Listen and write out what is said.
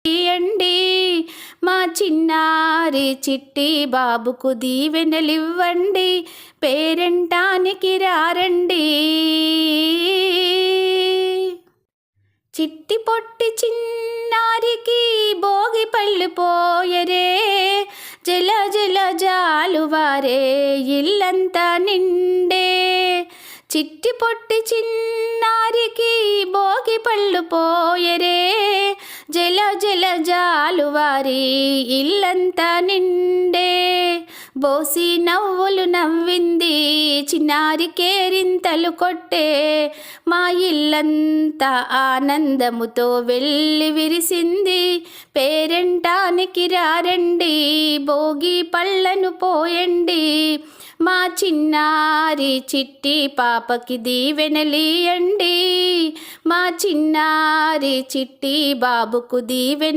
ఇయ్యండి, మా చిన్నారి చిట్టి బాబుకు దీవెనలివ్వండి, పేరంటానికి రారండి. చిట్టి పొట్టి చిన్నారికి భోగి పళ్ళు పోయరే, జల జల జాలువారే ఇల్లంతా నిండే. చిట్టి పొట్టి చిన్నారికి భోగి పళ్ళు పోయరే, జల జల జాలువారి ఇల్లంతా నిండే. బోసి నవ్వులు నవ్వింది, చిన్నారి కేరింతలు కొట్టే, మా ఇల్లంతా ఆనందముతో వెళ్ళి విరిసింది, పేరంటానికి రారండి, భోగి పళ్ళను పోయండి, మా చిన్నారి చిట్టి పాపకి దీవెనలియండి, మా చిన్నారి చిట్టి బాబుకు దీవెన